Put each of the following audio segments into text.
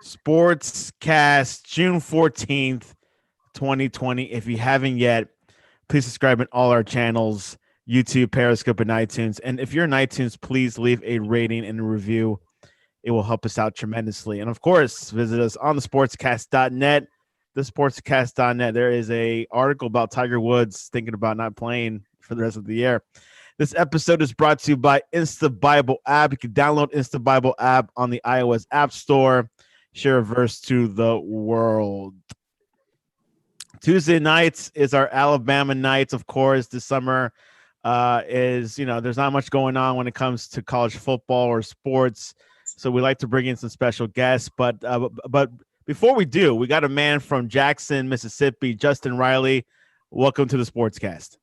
Sportscast June 14th, 2020. If you haven't yet, please subscribe in all our channels, YouTube, Periscope, and iTunes. And if you're in iTunes, please leave a rating and a review. It will help us out tremendously. And of course, visit us on thesportscast.net. Thesportscast.net. There is a article about Tiger Woods thinking about not playing for the rest of the year. This episode is brought to you by Insta Bible app. You can download Insta Bible app on the iOS App Store. Share a verse to the world. Tuesday nights is our Alabama nights, of course. This summer there's not much going on when it comes to college football or sports. So we like to bring in some special guests. But before we do, we got a man from Jackson, Mississippi, Justin Riley. Welcome to the Sportscast.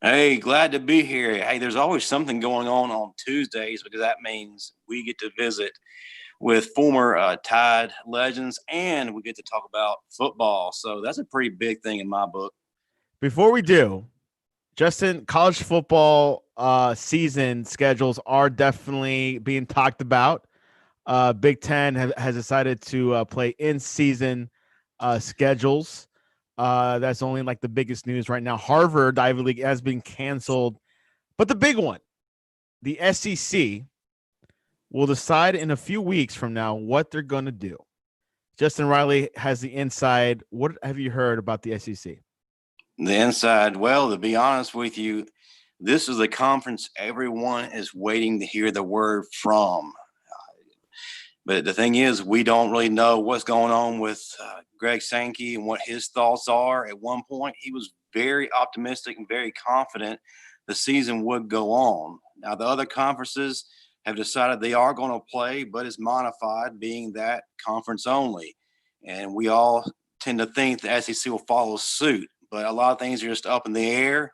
Hey, glad to be here. Hey, there's always something going on Tuesdays because that means we get to visit with former Tide legends and we get to talk about football. So that's a pretty big thing in my book. Before we do, Justin, college football season schedules are definitely being talked about. Big Ten has decided to play in-season schedules. That's only like the biggest news right now. Harvard Ivy League has been canceled. But the big one, the SEC will decide in a few weeks from now what they're going to do. Justin Riley has the inside. What have you heard about the SEC? The inside, well, to be honest with you, this is a conference everyone is waiting to hear the word from. But the thing is, we don't really know what's going on with Greg Sankey and what his thoughts are. At one point, he was very optimistic and very confident the season would go on. Now, the other conferences have decided they are going to play, but it's modified, being that conference only. And we all tend to think the SEC will follow suit, but a lot of things are just up in the air.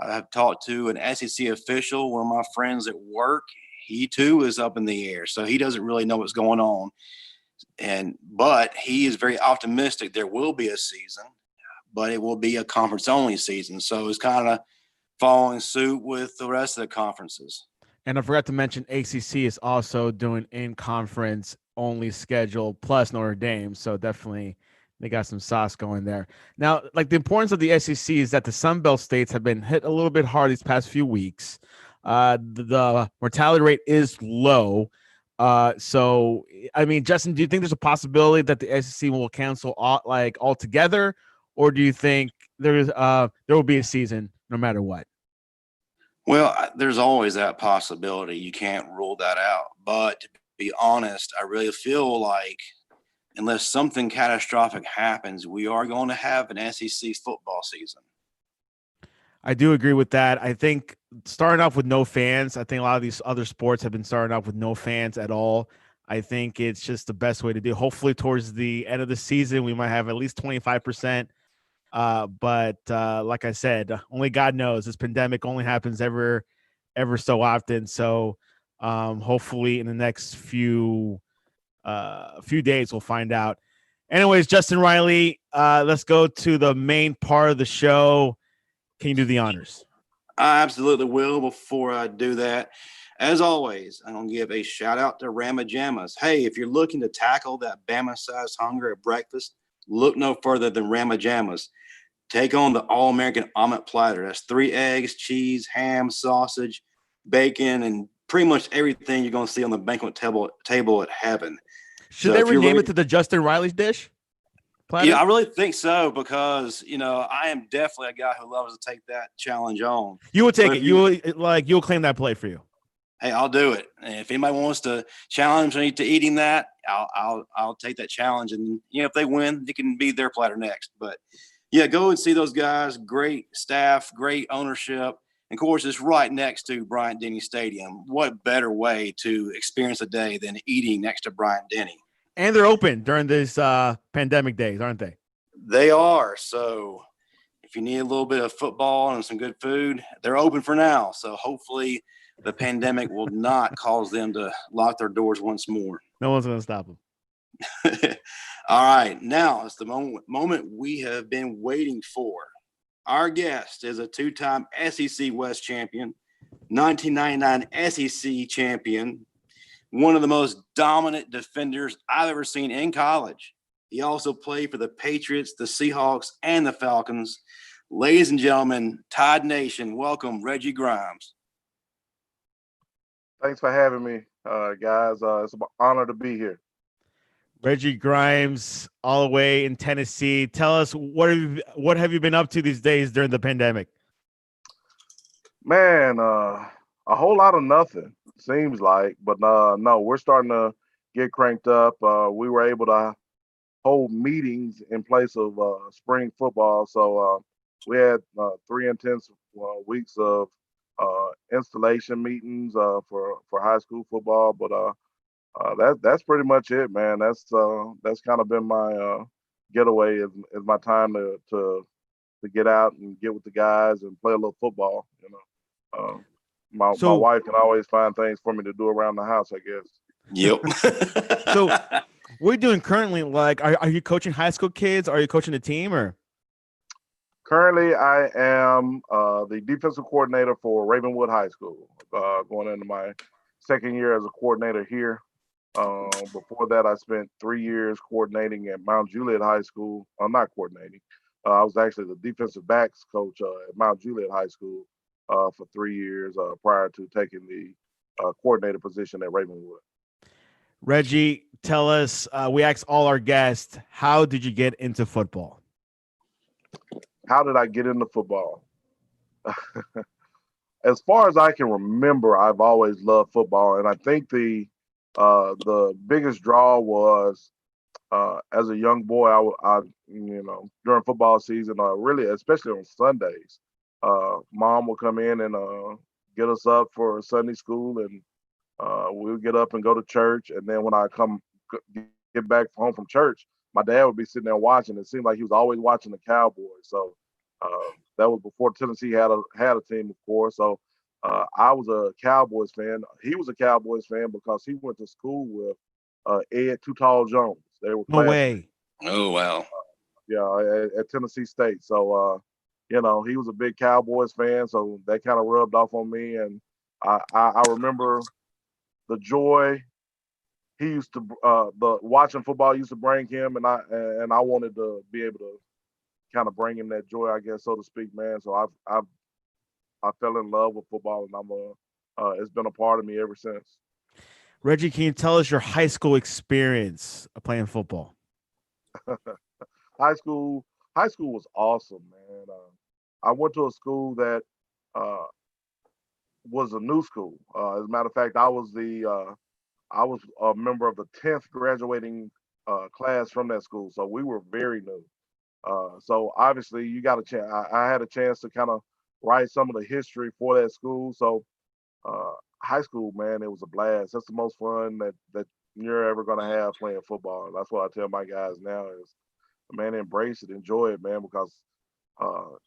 I've talked to an SEC official, one of my friends at work. He too is up in the air, so he doesn't really know what's going on. But he is very optimistic there will be a season, but it will be a conference-only season. So it's kind of following suit with the rest of the conferences. And I forgot to mention ACC is also doing in-conference only schedule plus Notre Dame. So definitely they got some sauce going there. Now, like the importance of the SEC is that the Sun Belt states have been hit a little bit hard these past few weeks. The mortality rate is low. So, I mean, Justin, do you think there's a possibility that the SEC will cancel altogether? Or do you think there will be a season no matter what? Well, there's always that possibility. You can't rule that out. But to be honest, I really feel like unless something catastrophic happens, we are going to have an SEC football season. I do agree with that. I think starting off with no fans, I think a lot of these other sports have been starting off with no fans at all. I think it's just the best way to do. Hopefully towards the end of the season, we might have at least 25%. But like I said, only God knows. This pandemic only happens ever so often. So hopefully in the next few days we'll find out. Anyways, Justin Riley, let's go to the main part of the show. Can you do the honors? I absolutely will. Before I do that, as always, I'm going to give a shout out to Rama Jammas. Hey, if you're looking to tackle that Bama-sized hunger at breakfast, look no further than Rama Jammas. Take on the all-American omelet platter. That's 3 eggs, cheese, ham, sausage, bacon, and pretty much everything you're going to see on the banquet table at heaven. Should they rename it to the Justin Riley's dish? Platter? Yeah, I really think so because, I am definitely a guy who loves to take that challenge on. You will take it. You'll claim that plate for you. Hey, I'll do it. And if anybody wants to challenge me to eating that, I'll take that challenge. And, if they win, it can be their platter next. But, yeah, go and see those guys. Great staff, great ownership. And, of course, it's right next to Bryant-Denny Stadium. What better way to experience a day than eating next to Bryant-Denny? And they're open during these pandemic days, aren't they? They are. So if you need a little bit of football and some good food, they're open for now. So hopefully the pandemic will not cause them to lock their doors once more. No one's going to stop them. All right. Now it's the moment we have been waiting for. Our guest is a 2-time SEC West champion, 1999 SEC champion, one of the most dominant defenders I've ever seen in college. He also played for the Patriots, the Seahawks, and the Falcons. Ladies and gentlemen, Tide Nation, welcome Reggie Grimes. Thanks for having me, guys. It's an honor to be here. Reggie Grimes, all the way in Tennessee. Tell us what have you been up to these days during the pandemic? Man, a whole lot of nothing, seems like. But no, we're starting to get cranked up. We were able to hold meetings in place of spring football. So we had 3 intense weeks of installation meetings for high school football. But that's pretty much it, man. That's kind of been my getaway is my time to get out and get with the guys and play a little football. My wife can always find things for me to do around the house, I guess. Yep. So what are you doing currently? Like, are you coaching high school kids? Are you coaching a team or? Currently, I am the defensive coordinator for Ravenwood High School, going into my second year as a coordinator here. Before that, I spent 3 years coordinating at Mount Juliet High School. I'm not coordinating. I was actually the defensive backs coach at Mount Juliet High School for 3 years prior to taking the coordinator position at Ravenwood. Reggie, tell us, we ask all our guests, how did you get into football? How did I get into football? As far as I can remember, I've always loved football, and I think the biggest draw was as a young boy. I during football season, really, especially on Sundays, mom would come in and get us up for Sunday school, and we would get up and go to church. And then when I get back home from church, my dad would be sitting there watching. It seemed like he was always watching the Cowboys. So that was before Tennessee had a team, of course. So I was a Cowboys fan. He was a Cowboys fan because he went to school with Ed Too Tall Jones. They were No classmates. way. Oh, wow. Yeah, at Tennessee State. So he was a big Cowboys fan. So that kind of rubbed off on me, and I remember the joy he used to the watching football used to bring him, and I wanted to be able to kind of bring him that joy, I guess, so to speak, man. So I fell in love with football, and it's been a part of me ever since. Reggie, can you tell us your high school experience of playing football? high school was awesome, man. I went to a school that uh, was a new school. As a matter of fact, I was a member of the 10th graduating class from that school, so we were very new. So obviously, you got a chance. I had a chance to kind of write some of the history for that school. So high school, man, it was a blast. That's the most fun that you're ever gonna have playing football. That's what I tell my guys now is, man, embrace it, enjoy it, man, because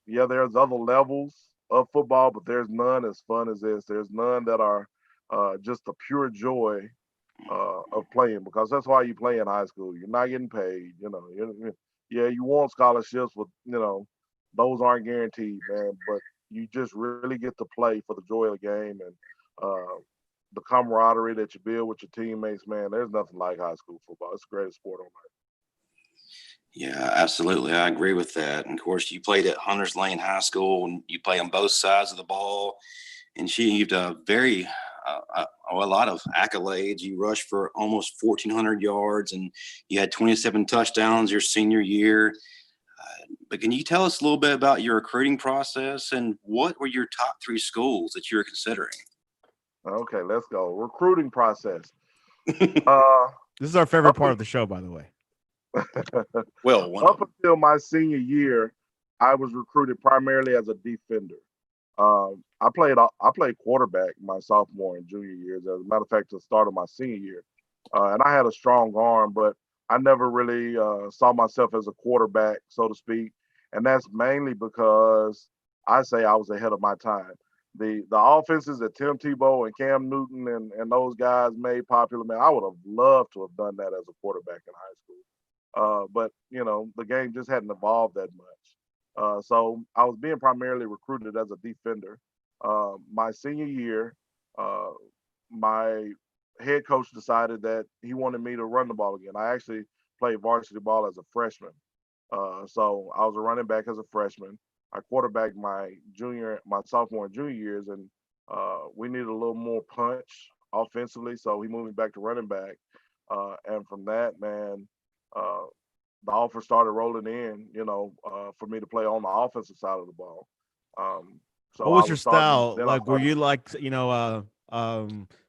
yeah, there's other levels of football, but there's none as fun as this. There's none that are just the pure joy of playing, because that's why you play in high school. You're not getting paid, yeah, you want scholarships, but those aren't guaranteed, man. But you just really get to play for the joy of the game and the camaraderie that you build with your teammates, man. There's nothing like high school football. It's the greatest sport on earth. Yeah, absolutely. I agree with that. And of course, you played at Hunters Lane High School, and you play on both sides of the ball. And she achieved a lot of accolades. You rushed for almost 1,400 yards, and you had 27 touchdowns your senior year. But can you tell us a little bit about your recruiting process and what were your top 3 schools that you were considering? Okay, let's go. Recruiting process. Uh, This is our favorite part of the show, by the way. Well, up until my senior year, I was recruited primarily as a defender. I played quarterback my sophomore and junior years. As a matter of fact, the start of my senior year, and I had a strong arm, but I never really saw myself as a quarterback, so to speak. And that's mainly because I say I was ahead of my time. The offenses that Tim Tebow and Cam Newton and those guys made popular, man, I would have loved to have done that as a quarterback in high school. But the game just hadn't evolved that much. So I was being primarily recruited as a defender. My senior year, uh, my head coach decided that he wanted me to run the ball again. I actually played varsity ball as a freshman. So I was a running back as a freshman. I quarterbacked my sophomore and junior years, and we needed a little more punch offensively. So he moved me back to running back. And from that, man, uh, the offer started rolling in, for me to play on the offensive side of the ball. Um, so What I was your was starting, style? then I Like, were started. you like,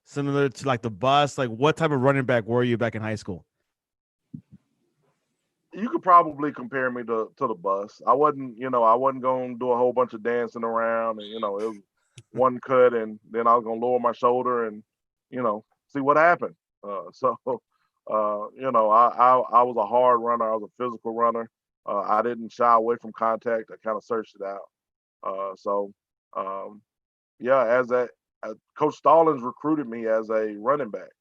similar to like the bus? Like, what type of running back were you back in high school? You could probably compare me to the bus. I wasn't going to do a whole bunch of dancing around, and it was one cut, and then I was going to lower my shoulder and see what happened. I was a hard runner. I was a physical runner. I didn't shy away from contact. I kind of searched it out. So yeah, Coach Stallings recruited me as a running back.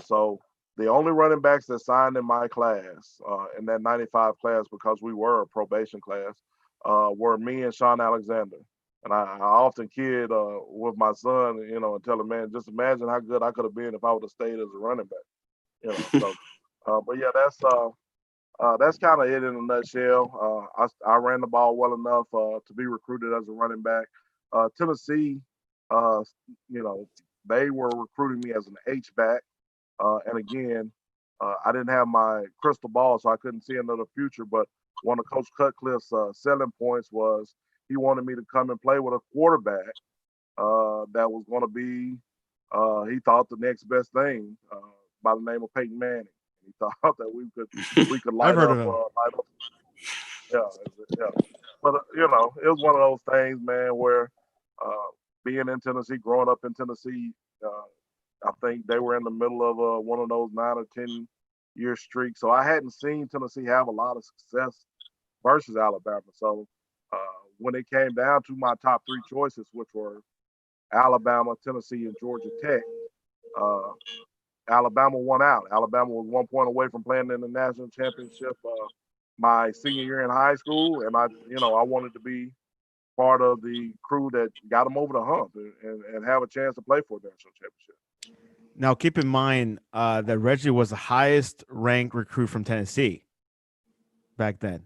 So the only running backs that signed in my class, in that 95 class, because we were a probation class, were me and Sean Alexander. And I often kid with my son, and tell him, man, just imagine how good I could have been if I would have stayed as a running back. So, but yeah, that's kind of it in a nutshell. I ran the ball well enough to be recruited as a running back. Tennessee, uh, you know, they were recruiting me as an H back, and again, I didn't have my crystal ball, so I couldn't see into the future. But one of Coach Cutcliffe's selling points was he wanted me to come and play with a quarterback that was going to be, he thought, the next best thing, by the name of Peyton Manning. He thought that we could I've light heard of up, him. yeah, yeah. But it was one of those things, man, where uh, being in Tennessee, growing up in Tennessee, I think they were in the middle of one of those 9 or 10 year streaks. So I hadn't seen Tennessee have a lot of success versus Alabama. So uh, when it came down to my top three choices, which were Alabama, Tennessee, and Georgia Tech, uh, Alabama won out. Alabama was 1 point away from playing in the national championship my senior year in high school, and I wanted to be part of the crew that got them over the hump and have a chance to play for a national championship. Now, keep in mind that Reggie was the highest ranked recruit from Tennessee back then.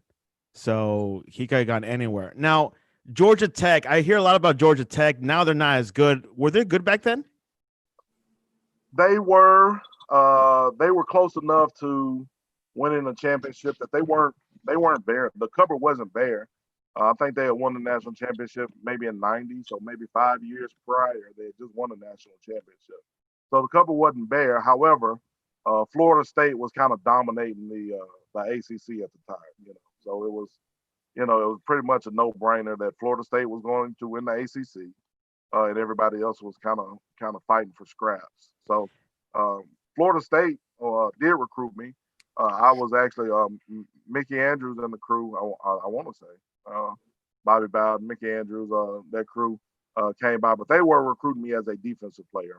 So he could have gone anywhere. Now, Georgia Tech, I hear a lot about Georgia Tech. Now they're not as good. Were they good back then? They were close enough to winning a championship that they weren't bare. The cupboard wasn't bare. I think they had won the national championship maybe in '90, so maybe 5 years prior they had just won a national championship. So the cupboard wasn't bare. However, Florida State was kind of dominating the ACC at the time. So it was pretty much a no-brainer that Florida State was going to win the ACC, and everybody else was kind of fighting for scraps. So um, Florida State did recruit me. I was actually Mickey Andrews and the crew. I want to say Bobby Bowden, Mickey Andrews, that crew came by, but they were recruiting me as a defensive player.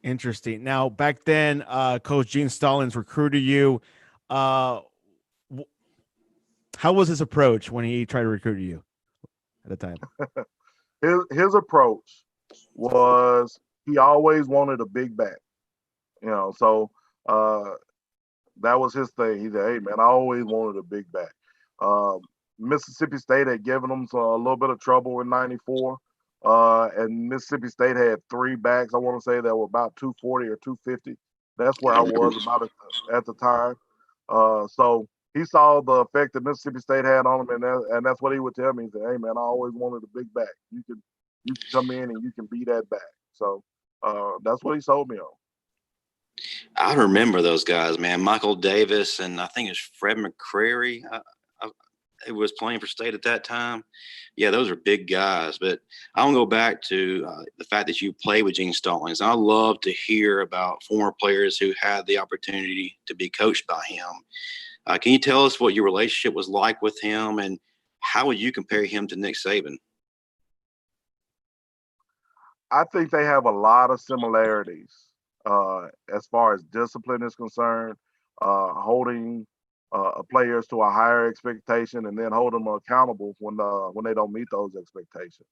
Interesting. Now, back then, Coach Gene Stallings recruited you. Uh, how was his approach when he tried to recruit you at the time? His approach was he always wanted a big back. So uh, that was his thing. He said, "Hey man, I always wanted a big back." Um, Mississippi State had given him a little bit of trouble in '94, and Mississippi State had three backs. I want to say that were about 240 or 250. That's where I I remember. was about at the time. So he saw the effect that Mississippi State had on him, and that's what he would tell me. He said, "Hey man, I always wanted a big back. You can come in and you can be that back." So that's what he sold me on. I remember those guys, man. Michael Davis and I think it's Fred McCrary. I, it was playing for State at that time. Yeah, those are big guys. But I want to go back to the fact that you played with Gene Stallings. I love to hear about former players who had the opportunity to be coached by him. Can you tell us what your relationship was like with him, and how would you compare him to Nick Saban? I think they have a lot of similarities as far as discipline is concerned, holding players to a higher expectation, and then hold them accountable when they don't meet those expectations.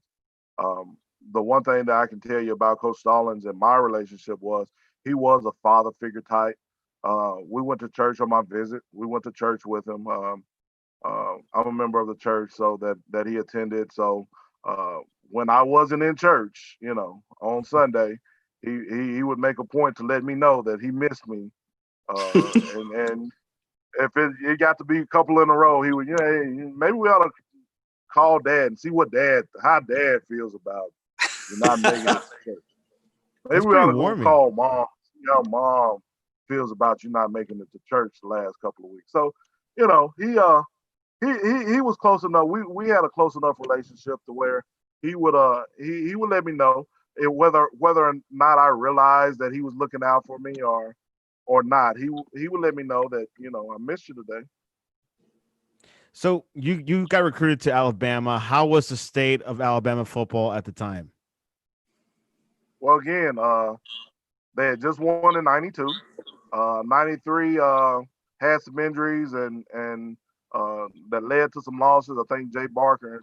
The one thing that I can tell you about Coach Stallings and my relationship was he was a father figure type. We went to church on my visit. We went to church with him. I'm a member of the church, so that he attended. So uh, when I wasn't in church, on Sunday, he would make a point to let me know that he missed me. And if it got to be a couple in a row, he would, hey, maybe we ought to call dad and see how dad feels about you not making it to church. Maybe That's we pretty ought to go warming. call mom, see how mom feels about you not making it to church the last couple of weeks. So, he was close enough. We had a close enough relationship to where he would let me know whether or not I realized that he was looking out for me or not. He would let me know that I missed you today. So you got recruited to Alabama. How was the state of Alabama football at the time? Well, again, they had just won in '92. '93 had some injuries and that led to some losses. I think Jay Barker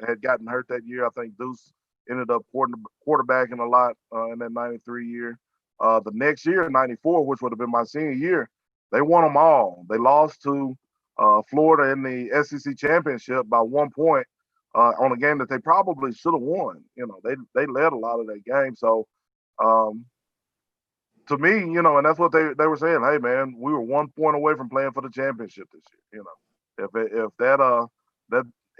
had gotten hurt that year. I think Deuce ended up quarterbacking a lot in that '93 year. The next year, '94, which would have been my senior year, they won them all. They lost to Florida in the SEC championship by 1 point on a game that they probably should have won. They led a lot of that game. So um, to me, and that's what they were saying. Hey, man, we were 1 point away from playing for the championship this year. If that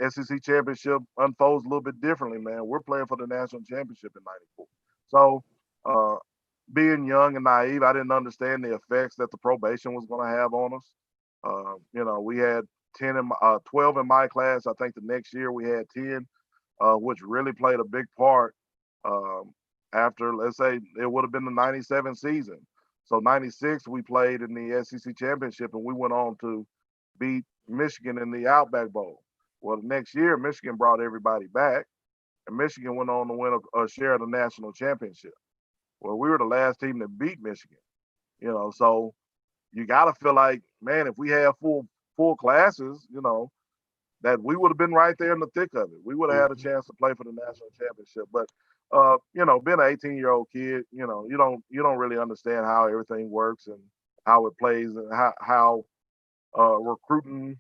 SEC championship unfolds a little bit differently, man, we're playing for the national championship in '94. So, uh, being young and naive, I didn't understand the effects that the probation was going to have on us. We had 12 in my class. I think the next year we had 10, which really played a big part. Um, After, let's say, it would have been the '97 season. So '96 we played in the SEC championship and we went on to beat Michigan in the Outback Bowl. Well, the next year Michigan brought everybody back and Michigan went on to win a share of the national championship. Well, we were the last team that beat Michigan. So you got to feel like, man, if we had full classes, that we would have been right there in the thick of it. We would have had a chance to play for the national championship. But being an 18-year-old kid, you don't really understand how everything works and how it plays and how recruiting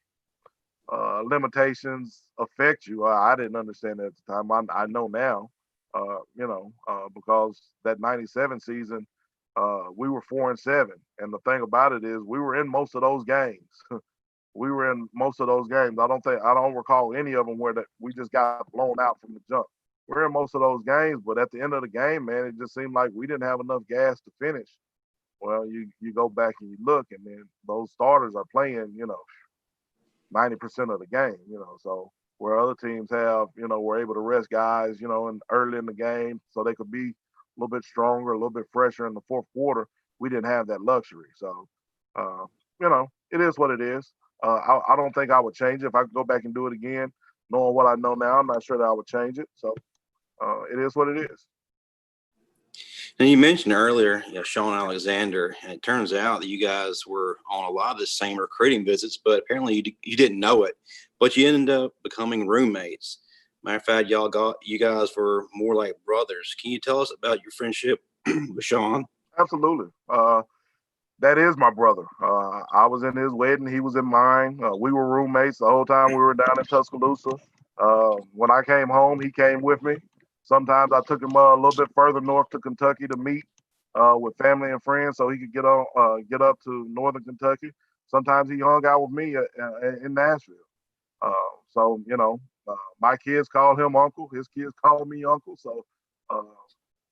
limitations affect you. I didn't understand that at the time. I know now, because that '97 season, we were 4-7, and the thing about it is we were in most of those games. We were in most of those games. I don't recall any of them where that we just got blown out from the jump. We're in most of those games, but at the end of the game, man, it just seemed like we didn't have enough gas to finish. Well, you go back and you look, and then those starters are playing, 90% of the game, So where other teams were able to rest guys, and early in the game so they could be a little bit stronger, a little bit fresher in the fourth quarter. We didn't have that luxury. So, it is what it is. I don't think I would change it if I could go back and do it again. Knowing what I know now, I'm not sure that I would change it. So, it is what it is. And you mentioned earlier, Sean Alexander, and it turns out that you guys were on a lot of the same recruiting visits, but apparently you didn't know it. But you ended up becoming roommates. Matter of fact, you guys were more like brothers. Can you tell us about your friendship with Sean? Absolutely. That is my brother. I was in his wedding. He was in mine. We were roommates the whole time we were down in Tuscaloosa. When I came home, he came with me. Sometimes I took him a little bit further north to Kentucky to meet with family and friends, so he could get up to northern Kentucky. Sometimes he hung out with me in Nashville. Uh, so my kids call him uncle. His kids call me uncle. So uh,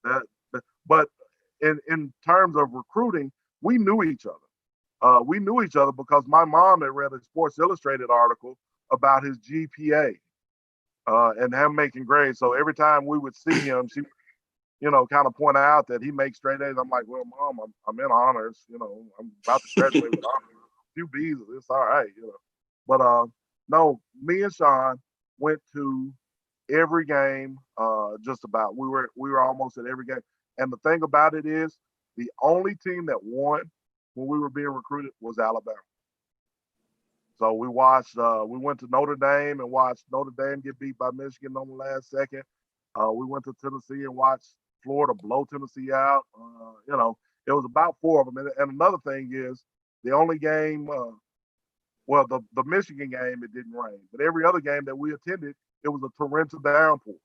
that, but in terms of recruiting, we knew each other. We knew each other because my mom had read a Sports Illustrated article about his GPA and him making grades. So every time we would see him, she, kind of point out that he makes straight A's. I'm like, well, mom, I'm in honors. I'm about to graduate with honors. A few B's, it's all right. But no, me and Sean went to every game. Just about. We were almost at every game. And the thing about it is, the only team that won when we were being recruited was Alabama. So we watched. We went to Notre Dame and watched Notre Dame get beat by Michigan on the last second. We went to Tennessee and watched Florida blow Tennessee out. It was about four of them. And another thing is the only game, the Michigan game, it didn't rain. But every other game that we attended, it was a torrential downpour.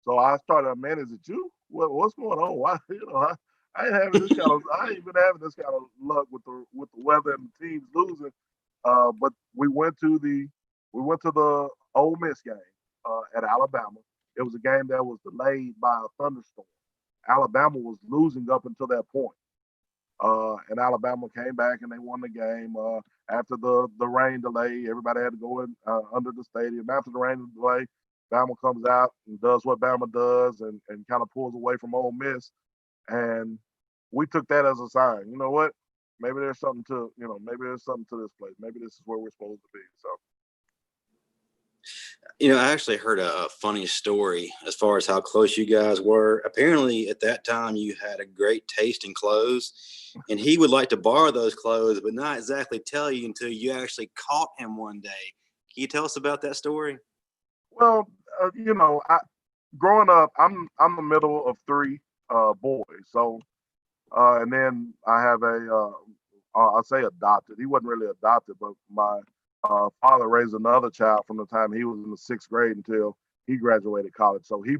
So I started, man, is it you? What's going on? Why, I ain't having this kind of, I ain't been having this kind of luck with the weather and the teams losing. But we went to the Ole Miss game at Alabama. It was a game that was delayed by a thunderstorm. Alabama was losing up until that point. And Alabama came back and they won the game. After the rain delay, everybody had to go in under the stadium. After the rain delay, Bama comes out and does what Bama does and kind of pulls away from Ole Miss. And we took that as a sign. You know what? Maybe there's something to this place. Maybe this is where we're supposed to be. So. I actually heard a funny story as far as how close you guys were. Apparently, at that time, you had a great taste in clothes, and he would like to borrow those clothes, but not exactly tell you until you actually caught him one day. Can you tell us about that story? Well, growing up, I'm the middle of three boys. So, and then I have I'll say adopted. He wasn't really adopted, but my father raised another child from the time he was in the sixth grade until he graduated college. So he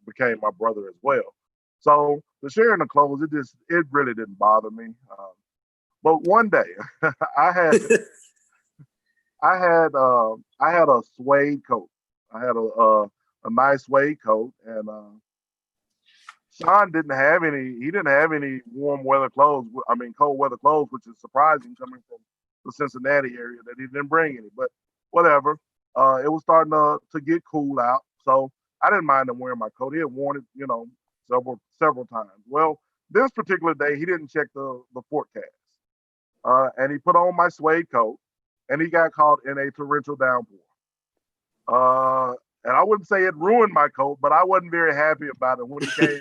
became my brother as well. So the sharing the clothes, it really didn't bother me. But one day, I had I had a suede coat. I had a nice suede coat, and Sean didn't have any. He didn't have any warm weather clothes. I mean, cold weather clothes, which is surprising coming from the Cincinnati area that he didn't bring any. But whatever. It was starting to get cool out, so I didn't mind him wearing my coat. He had worn it, several times. Well, this particular day, he didn't check the forecast, and he put on my suede coat, and he got caught in a torrential downpour. And I wouldn't say it ruined my coat, but I wasn't very happy about it when he came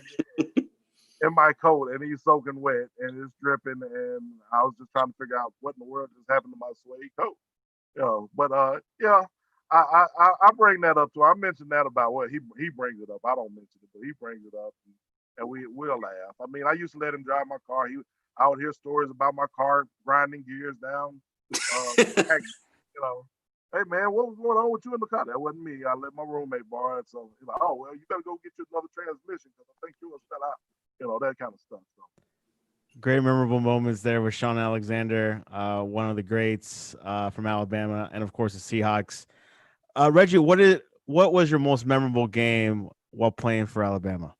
in my coat and he's soaking wet and it's dripping. And I was just trying to figure out what in the world just happened to my suede coat. But yeah, I bring that up to him. I mentioned that about what he brings it up. I don't mention it, but he brings it up and we'll laugh. I mean, I used to let him drive my car. I would hear stories about my car grinding gears down. Hey man, what was going on with you in the car? That wasn't me. I let my roommate borrow it. So he's like, oh well, you better go get you another transmission because I think yours fell out. That kind of stuff. So. Great memorable moments there with Sean Alexander, one of the greats from Alabama, and of course the Seahawks. Reggie, what was your most memorable game while playing for Alabama?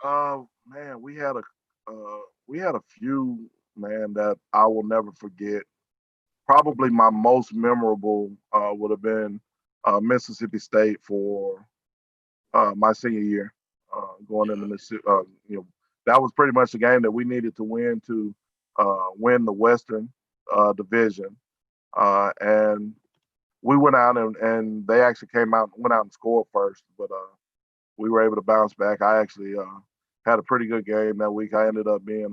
Man, we had a few, man, that I will never forget. Probably my most memorable would have been Mississippi State for my senior year, going into Mississippi. That was pretty much the game that we needed to win win the Western Division, and we went out and they actually went out and scored first, but we were able to bounce back. I actually had a pretty good game that week. I ended up being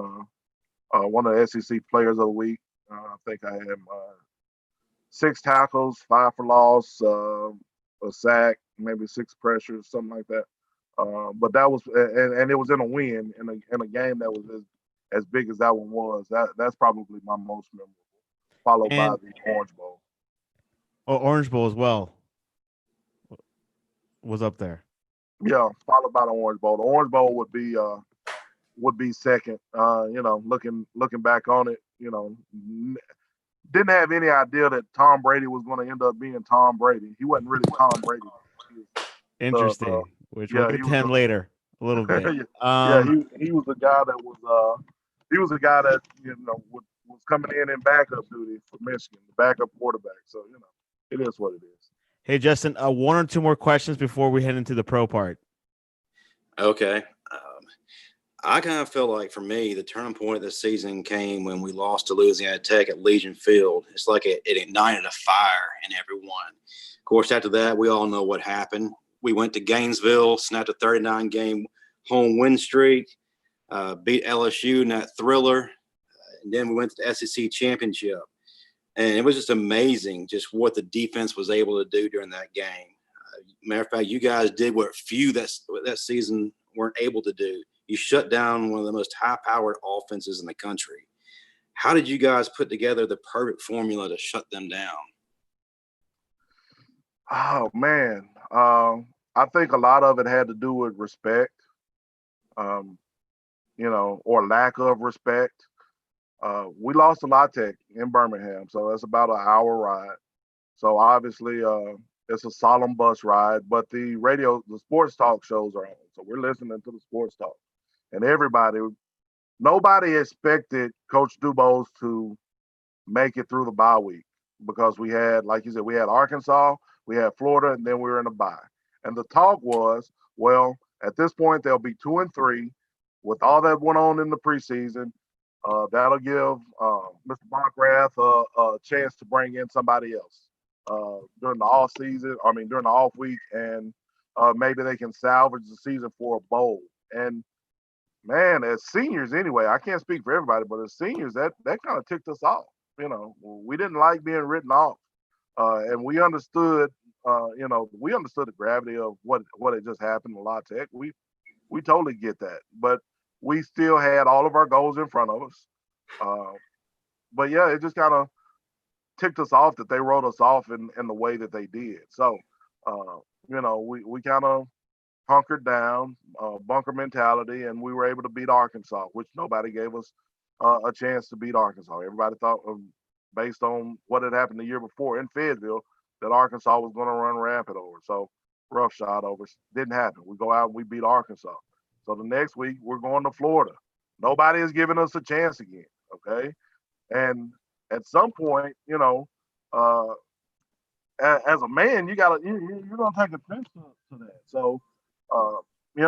one of the SEC players of the week. I think I had 6 tackles, 5 for loss, a sack, maybe 6 pressures, something like that. But that was, and it was in a win in a game that was as big as that one was. That's probably my most memorable, followed by the Orange Bowl. Oh, Orange Bowl as well was up there. Yeah, followed by the Orange Bowl. The Orange Bowl would be second. Looking back on it, didn't have any idea that Tom Brady was going to end up being Tom Brady. He wasn't really Tom Brady. Interesting. Which we'll get to him later a little bit. He was the guy that was coming in backup duty for Michigan, the backup quarterback. So it is what it is. Hey Justin, 1 or 2 more questions before we head into the pro part. Okay. I kind of feel like for me, the turning point of the season came when we lost to Louisiana Tech at Legion Field. It's like it ignited a fire in everyone. Of course, after that, we all know what happened. We went to Gainesville, snapped a 39-game home win streak, beat LSU in that thriller, and then we went to the SEC championship. And it was just amazing just what the defense was able to do during that game. matter of fact, you guys did what few that season weren't able to do. You shut down one of the most high-powered offenses in the country. How did you guys put together the perfect formula to shut them down? Oh man, I think a lot of it had to do with respect, um, or lack of respect. We lost to La Tech in Birmingham, so that's about an hour ride. So obviously, it's a solemn bus ride, but the sports talk shows are on, so we're listening to the sports talk, and nobody expected Coach Dubose to make it through the bye week because we had, like you said, we had Arkansas, we had Florida, and then we were in a bye. And the talk was, well, at this point they'll be 2-3 with all that went on in the preseason. That'll give Mr. Bockrath a chance to bring in somebody else during the during the off week, and maybe they can salvage the season for a bowl. And man, as seniors anyway, I can't speak for everybody, but as seniors, that kind of ticked us off. We didn't like being written off, and we understood, the gravity of what had just happened to La Tech. We totally get that, but we still had all of our goals in front of us. But yeah, it just kind of ticked us off that they wrote us off in the way that they did. So, we kind of hunkered down, bunker mentality, and we were able to beat Arkansas, which nobody gave us a chance to beat Arkansas. Everybody thought, based on what had happened the year before in Fayetteville, that Arkansas was going to run rampant over. So rough shot over. Didn't happen. We go out and we beat Arkansas. So the next week we're going to Florida. Nobody is giving us a chance again. Okay. And at some point, as a man, you're gonna take offense to that. So, they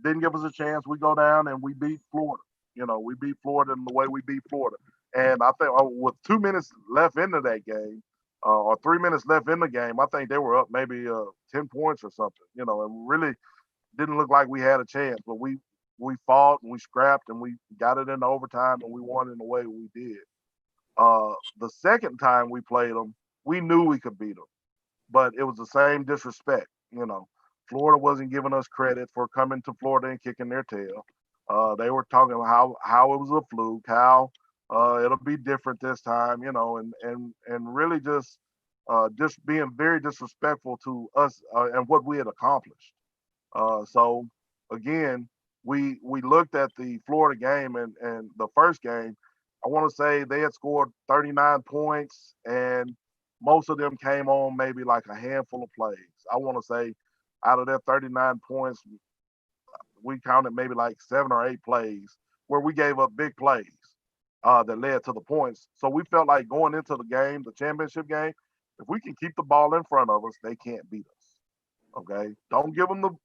didn't give us a chance. We go down and we beat Florida. We beat Florida in the way we beat Florida. And I think with 2 minutes left into that game, or 3 minutes left in the game, I think they were up maybe 10 points or something. And really didn't look like we had a chance. But we fought and we scrapped and we got it into overtime and we won in the way we did. The second time we played them, we knew we could beat them, but it was the same disrespect. Florida wasn't giving us credit for coming to Florida and kicking their tail. They were talking about how it was a fluke, how it'll be different this time, and really just being very disrespectful to us and what we had accomplished. So again, we looked at the Florida game and the first game. I want to say they had scored 39 points, and most of them came on maybe like a handful of plays. I want to say out of their 39 points, we counted maybe like 7 or 8 plays where we gave up big plays that led to the points. So we felt like going into the game, the championship game, if we can keep the ball in front of us, they can't beat us. Okay, don't give them the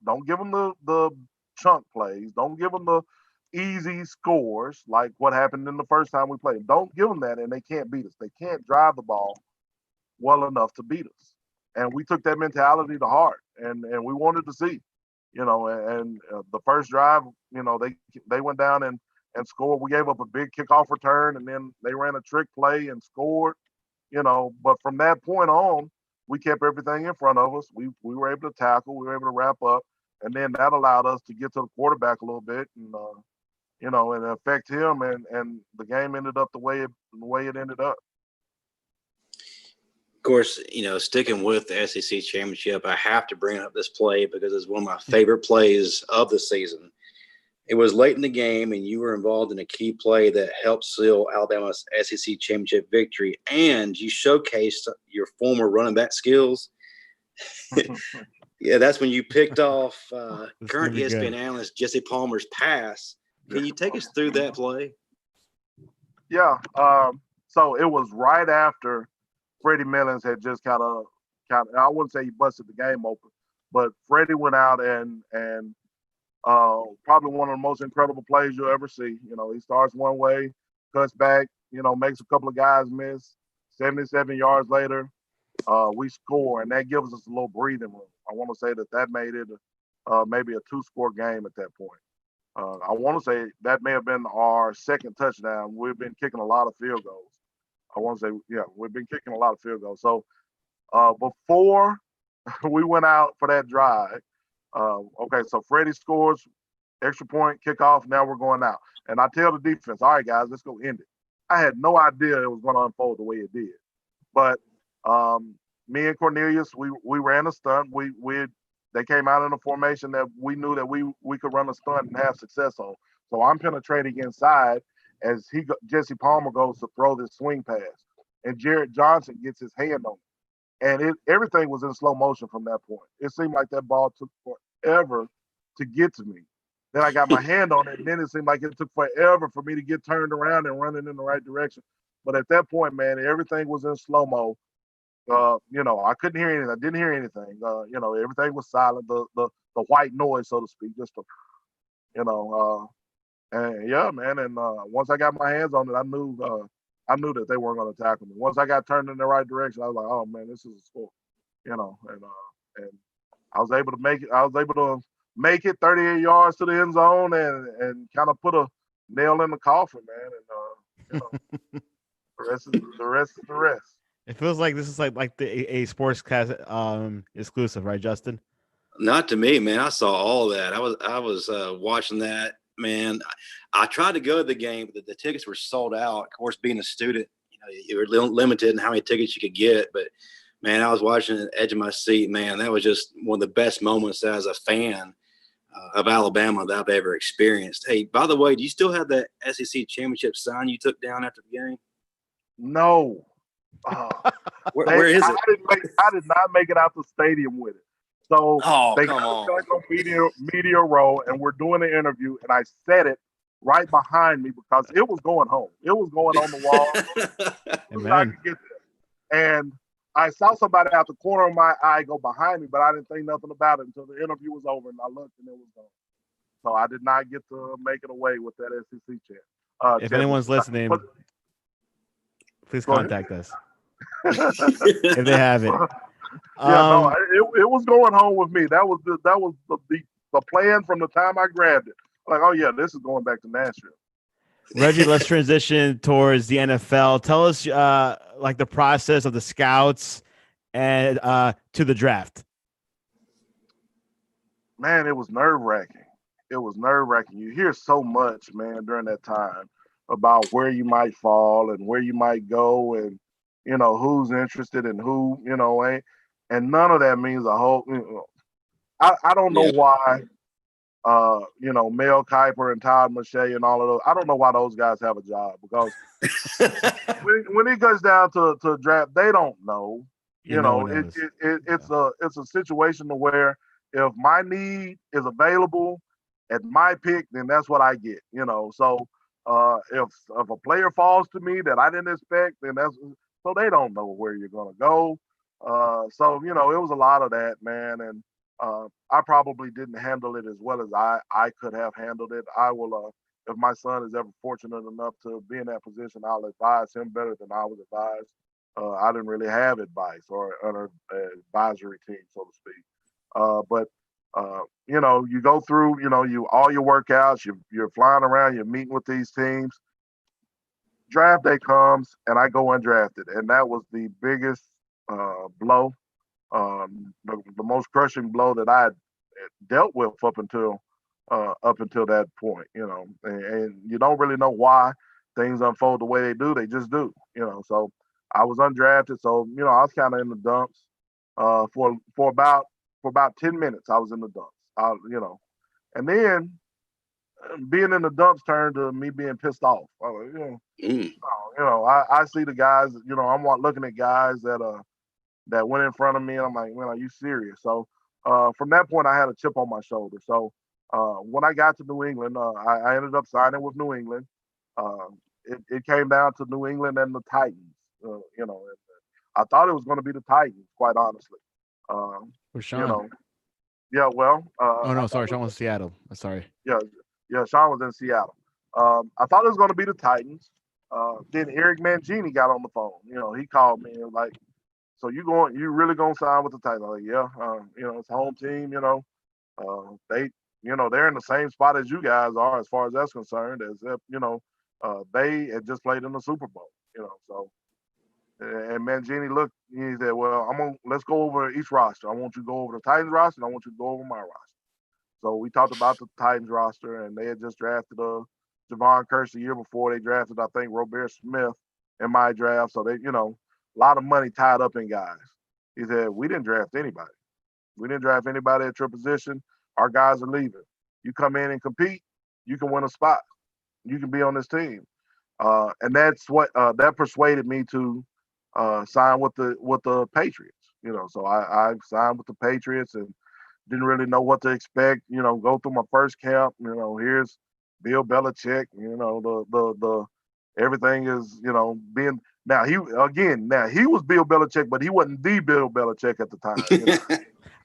chunk plays. Don't give them the easy scores like what happened in the first time we played. Don't give them that, and they can't beat us. They can't drive the ball well enough to beat us. And we took that mentality to heart, and we wanted to see, and the first drive, they went down and scored. We gave up a big kickoff return, and then they ran a trick play and scored, But from that point on, we kept everything in front of us. We were able to tackle. We were able to wrap up, and then that allowed us to get to the quarterback a little bit and and affect him, and the game ended up the way it ended up. Of course, sticking with the SEC championship, I have to bring up this play because it's one of my favorite plays of the season. It was late in the game, and you were involved in a key play that helped seal Alabama's SEC championship victory, and you showcased your former running back skills. Yeah, that's when you picked off current ESPN analyst Jesse Palmer's pass. Can you take us through that play? Yeah. So it was right after Freddie Millens had just kind of, I wouldn't say he busted the game open, but Freddie went out and probably one of the most incredible plays you'll ever see. He starts one way, cuts back, makes a couple of guys miss. 77 yards later, we score, and that gives us a little breathing room. I want to say that made it maybe a 2-score game at that point. I want to say that may have been our second touchdown. We've been kicking a lot of field goals. I want to say, yeah, we've been kicking a lot of field goals. So before we went out for that drive. Okay, so Freddie scores, extra point, kickoff. Now we're going out. And I tell the defense, all right, guys, let's go end it. I had no idea it was going to unfold the way it did. But me and Cornelius, we ran a stunt. They came out in a formation that we knew that we could run a stunt and have success on. So I'm penetrating inside as Jesse Palmer goes to throw this swing pass, and Jared Johnson gets his hand on it, and everything was in slow motion from that point. It seemed like that ball took forever to get to me. Then I got my hand on it, and then it seemed like it took forever for me to get turned around and running in the right direction. But at that point, man, everything was in slow mo. I couldn't hear anything. I didn't hear anything. Everything was silent. The white noise, so to speak, just to, and yeah, man. And once I got my hands on it, I knew that they weren't going to tackle me. Once I got turned in the right direction, I was like, oh man, this is a score, and I was able to make it. I was able to make it 38 yards to the end zone and kind of put a nail in the coffin, man. And the rest is the rest. It feels like this is like a sports cast exclusive, right, Justin? Not to me, man. I saw all that. I was watching that, man. I tried to go to the game, but the tickets were sold out. Of course, being a student, you were limited in how many tickets you could get. But man, I was watching at the edge of my seat, man. That was just one of the best moments as a fan of Alabama that I've ever experienced. Hey, by the way, do you still have that SEC championship sign you took down after the game? No. Where is it? I did not make it out the stadium with it. So they got us back on media row, and we're doing an interview, and I set it right behind me because it was going home. It was going on the wall. I could get there. And I saw somebody out the corner of my eye go behind me, but I didn't think nothing about it until the interview was over, and I looked, and it was gone. So I did not get to make it away with that SEC chant. If anyone's listening, please contact us. If they have it. It was going home with me. That was the plan from the time I grabbed it. Like, oh yeah, this is going back to Nashville. Reggie, let's transition towards the NFL. Tell us like the process of the scouts and to the draft. Man, it was nerve-wracking. You hear so much, man, during that time about where you might fall and where you might go and who's interested and who ain't, and none of that means a whole. I don't know why. Mel Kiper and Todd McShay and all of those. I don't know why those guys have a job because when it goes down to draft, they don't know. It's a situation to where if my need is available at my pick, then that's what I get. So if a player falls to me that I didn't expect, then that's so they don't know where you're gonna go. So it was a lot of that, man, and I probably didn't handle it as well as I could have handled it. I will, if my son is ever fortunate enough to be in that position, I'll advise him better than I was advised. I didn't really have advice or an advisory team, so to speak. But you go through, all your workouts, you're flying around, you're meeting with these teams. Draft day comes, and I go undrafted, and that was the biggest blow, the most crushing blow that I had dealt with up until that point. And you don't really know why things unfold the way they do. They just do. So I was undrafted, so I was kind of in the dumps for about 10 minutes. I was in the dumps. And then being in the dumps turned to me being pissed off. I see the guys. I'm looking at guys that went in front of me, and I'm like, man, are you serious? So from that point, I had a chip on my shoulder. So when I got to New England, I ended up signing with New England. It came down to New England and the Titans. And I thought it was going to be the Titans, quite honestly. For Sean. Yeah, well. Oh no, sorry, Sean was in Seattle. Sorry. Yeah, Sean was in Seattle. I thought it was going to be the Titans. Then Eric Mangini got on the phone. He called me and was like, "So you really gonna sign with the Titans?" I'm like, yeah. It's a home team. They're in the same spot as you guys are as far as that's concerned. As if they had just played in the Super Bowl. So And Mangini looked, he said, well, let's go over each roster. I want you to go over the Titans roster, and I want you to go over my roster. So we talked about the Titans roster, and they had just drafted Javon Kearse the year before. They drafted, I think, Robert Smith in my draft. So they, a lot of money tied up in guys. He said, we didn't draft anybody. We didn't draft anybody at your position. Our guys are leaving. You come in and compete, you can win a spot. You can be on this team. And that's what that persuaded me to sign with the Patriots. So I signed with the Patriots and didn't really know what to expect. Go through my first camp. Here's Bill Belichick. The everything is being now he was Bill Belichick, but he wasn't the Bill Belichick at the time.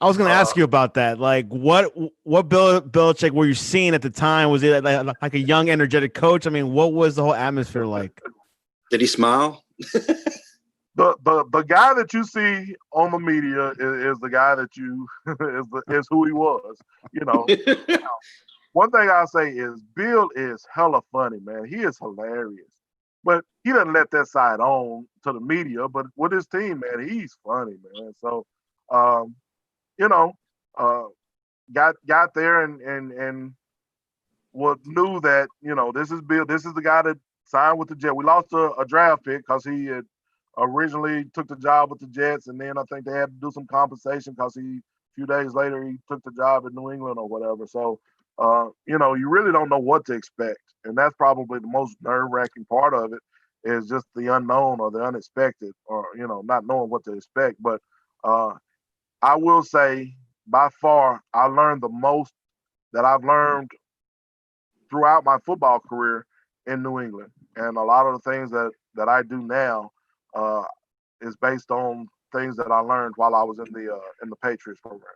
I was going to ask you about that. Like, what Bill Belichick were you seeing at the time? Was it like a young, energetic coach? I mean, what was the whole atmosphere like? Did he smile? The guy that you see on the media is the guy that you is who he was. One thing I'll say is Bill is hella funny, man. He is hilarious, but he doesn't let that side on to the media. But with his team, man, he's funny, man. So, got there and knew that this is Bill. This is the guy that signed with the Jets. We lost a draft pick because he had originally took the job with the Jets, and then I think they had to do some compensation because a few days later he took the job in New England or whatever. So, you really don't know what to expect, and that's probably the most nerve-wracking part of it is just the unknown or the unexpected, or not knowing what to expect. But I will say, by far, I learned the most that I've learned throughout my football career in New England, and a lot of the things that I do now is based on things that I learned while I was in the Patriots program.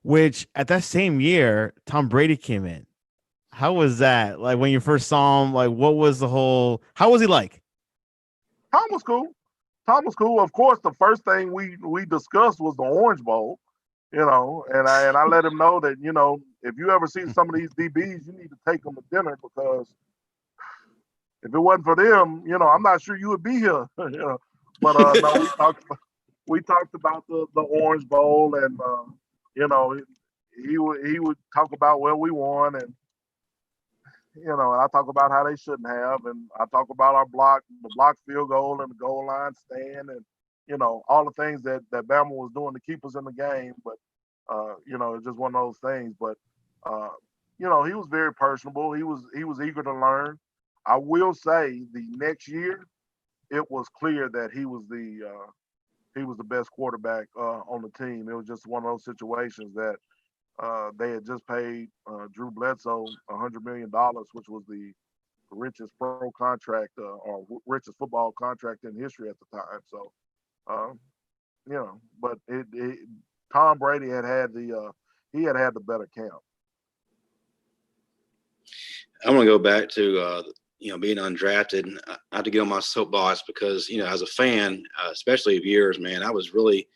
Which at that same year, Tom Brady came in. How was that? Like when you first saw him, like what was how was he like? Tom was cool. Of course, the first thing we discussed was the Orange Bowl, and I let him know that, if you ever see some of these DBs, you need to take them to dinner because if it wasn't for them, I'm not sure you would be here. But no, we talked about the Orange Bowl, and he would talk about where we won, and and I talk about how they shouldn't have, and I talk about the block field goal and the goal line stand, and all the things that Bama was doing to keep us in the game. But it's just one of those things. But he was very personable. He was eager to learn. I will say the next year, it was clear that he was the best quarterback on the team. It was just one of those situations that they had just paid Drew Bledsoe $100 million, which was the richest pro contract or richest football contract in history at the time. So, but Tom Brady had the better camp. I'm going to go back to being undrafted, and I have to get on my soapbox because as a fan, especially of yours, man, I was really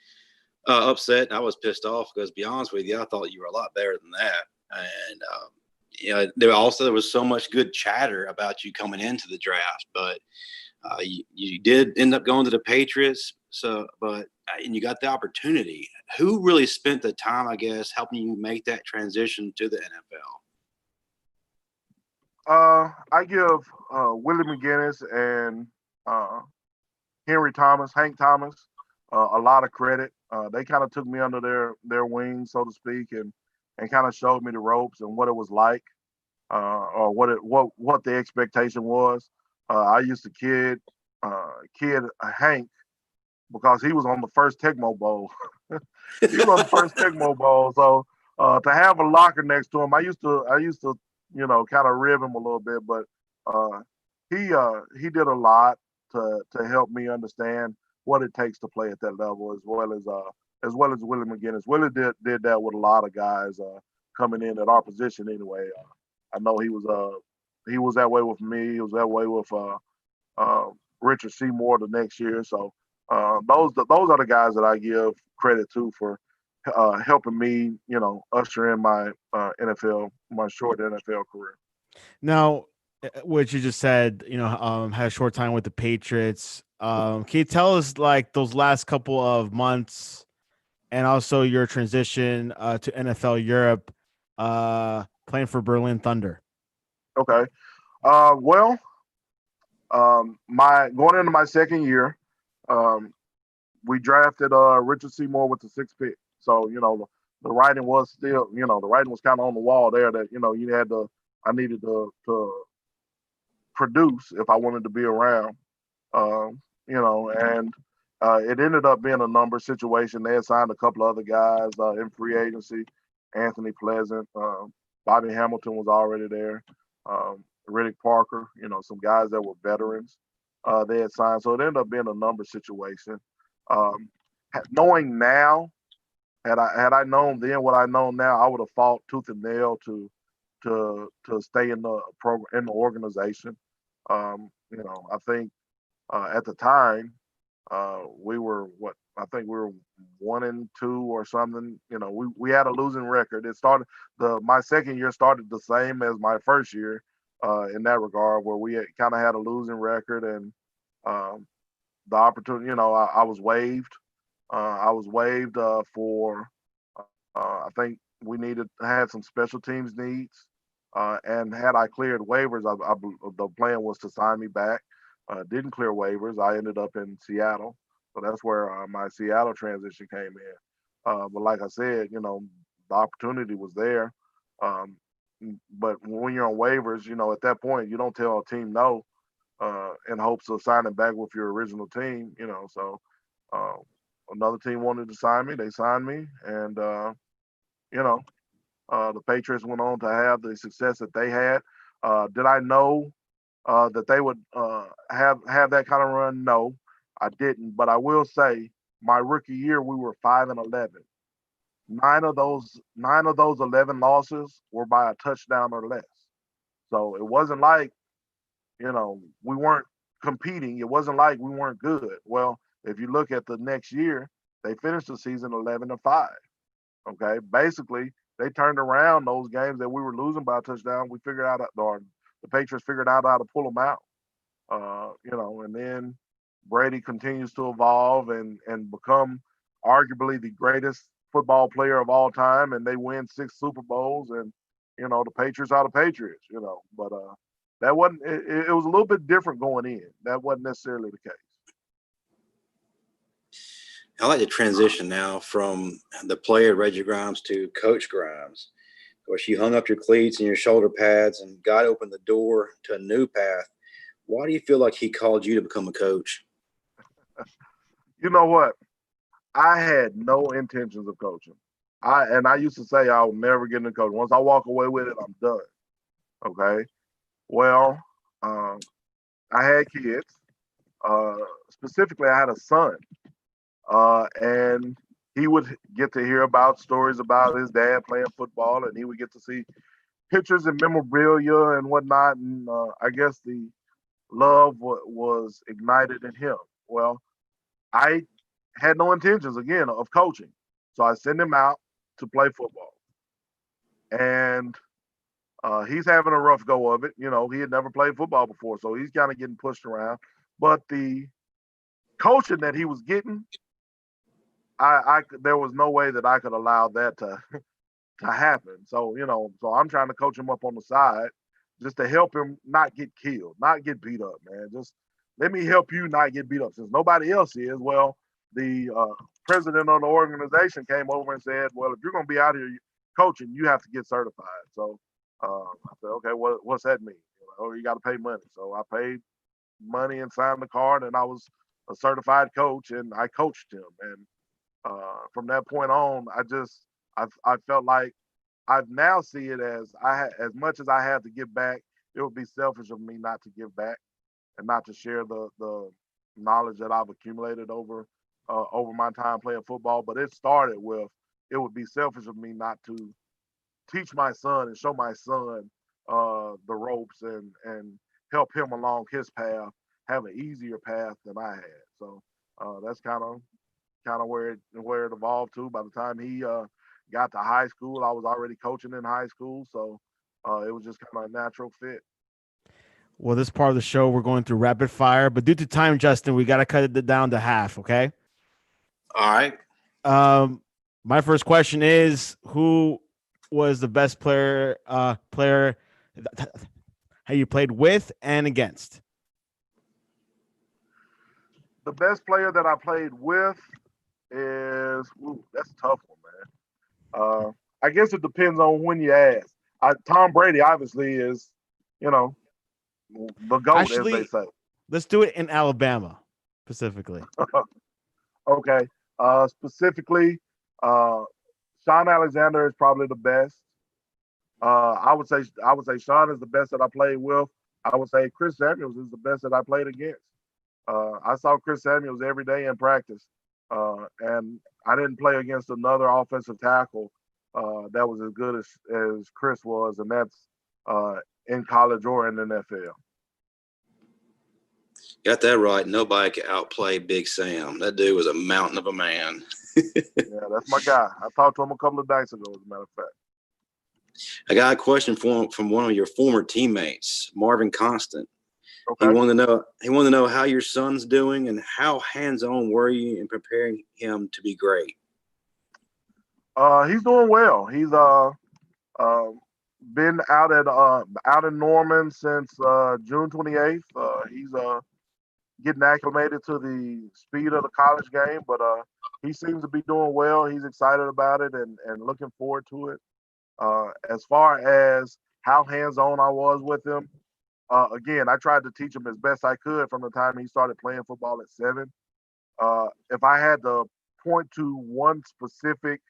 upset and I was pissed off because, to be honest with you, I thought you were a lot better than that. And there was so much good chatter about you coming into the draft, but you did end up going to the Patriots. So, and you got the opportunity. Who really spent the time, I guess, helping you make that transition to the NFL? I give Willie McGinnis and Hank Thomas, a lot of credit. They kind of took me under their wing, so to speak, and kind of showed me the ropes and what it was like, or what the expectation was. I used to kid Hank because he was on the first Tecmo Bowl. He was on the first Tecmo Bowl, so to have a locker next to him, I used to kind of rib him a little bit, but he did a lot to help me understand what it takes to play at that level, as well as Willie McGinnis. Willie did that with a lot of guys coming in at our position anyway. I know he was that way with me. He was that way with Richard Seymour the next year. So those are the guys that I give credit to for helping me, usher in my my short NFL career. Now, which you just said, had a short time with the Patriots. Can you tell us like those last couple of months and also your transition to NFL Europe, playing for Berlin Thunder? Okay. Well, my going into my second year, um, we drafted Richard Seymour with the sixth pick. So the writing was still, the writing was kind of on the wall there that you had to, I needed to produce if I wanted to be around. And it ended up being a number situation. They had signed a couple of other guys in free agency. Anthony Pleasant, Bobby Hamilton was already there. Riddick Parker, some guys that were veterans they had signed. So it ended up being a number situation. Um, Knowing now, had I known then what I know now, I would have fought tooth and nail to stay in the program, in the organization. I think at the time we were what I think we were 1-2 or something. We had a losing record. It started my second year started the same as my first year in that regard, where we kind of had a losing record, and um, the opportunity. I was waived. I was waived for. I think we had some special teams needs, and had I cleared waivers, the plan was to sign me back. Didn't clear waivers. I ended up in Seattle, so that's where my Seattle transition came in. But like I said, the opportunity was there. Um, but when you're on waivers, at that point, you don't tell a team no in hopes of signing back with your original team. So uh, another team wanted to sign me. They signed me, and you know, the Patriots went on to have the success that they had. Did I know that they would have that kind of run? No, I didn't. But I will say, my rookie year, we were 5-11. Nine of those 11 losses were by a touchdown or less. So it wasn't like we weren't competing. It wasn't like we weren't good. Well, if you look at the next year, they finished the season 11-5. Okay, basically they turned around those games that we were losing by a touchdown. We figured out, or the Patriots figured out how to pull them out. And then Brady continues to evolve and become arguably the greatest football player of all time, and they win 6 Super Bowls, and the Patriots are the Patriots. But that wasn't. It was a little bit different going in. That wasn't necessarily the case. I like the transition now from the player Reggie Grimes to Coach Grimes. Of course, you hung up your cleats and your shoulder pads, and God opened the door to a new path. Why do you feel like he called you to become a coach? You know what? I had no intentions of coaching. I used to say I'll never get into coaching. Once I walk away with it, I'm done. Okay. Well, I had kids. Specifically, I had a son, and he would get to hear about stories about his dad playing football, and he would get to see pictures and memorabilia and whatnot. And I guess the love was ignited in him. Well, I had no intentions again of coaching, so I sent him out to play football, and he's having a rough go of it. He had never played football before, so he's kind of getting pushed around. But the coaching that he was getting, there was no way that I could allow that to happen. So I'm trying to coach him up on the side just to help him not get killed, not get beat up, man. Just let me help you not get beat up. Since nobody else is, well, the president of the organization came over and said, well, if you're going to be out here coaching, you have to get certified. So I said, okay, what's that mean? Oh, you got to pay money. So I paid money and signed the card, and I was a certified coach, and I coached him. And from that point on, I felt like I've now see it as as much as I have to give back, it would be selfish of me not to give back and not to share the knowledge that I've accumulated over my time playing football. But it started with it would be selfish of me not to teach my son and show my son the ropes and help him along his path, have an easier path than I had. So that's kind of where it evolved to. By the time he got to high school, I was already coaching in high school, so it was just kind of a natural fit. Well, this part of the show, we're going through rapid fire, but due to time, Justin, we got to cut it down to half. Okay. All right. My first question is, who was the best player how you played with and against? The best player that I played with is that's a tough one, man. I guess it depends on when you ask. Tom Brady obviously is, you know, the GOAT, as they Actually, say. let's do it in Alabama specifically. Okay. Specifically, Sean Alexander is probably the best. I would say Sean is the best that I played with. I would say Chris Samuels is the best that I played against. I saw Chris Samuels every day in practice, and I didn't play against another offensive tackle that was as good as Chris was, and that's in college or in the NFL. Got that right. Nobody could outplay Big Sam. That dude was a mountain of a man. Yeah, that's my guy. I talked to him a couple of nights ago, as a matter of fact. I got a question from one of your former teammates, Marvin Constant. Okay. He wanted to know how your son's doing and how hands-on were you in preparing him to be great. He's doing well. He's been out in Norman since June 28th. He's getting acclimated to the speed of the college game, but he seems to be doing well. He's excited about it and looking forward to it. As far as how hands-on I was with him, again, I tried to teach him as best I could from the time he started playing football at 7. If I had to point to one specific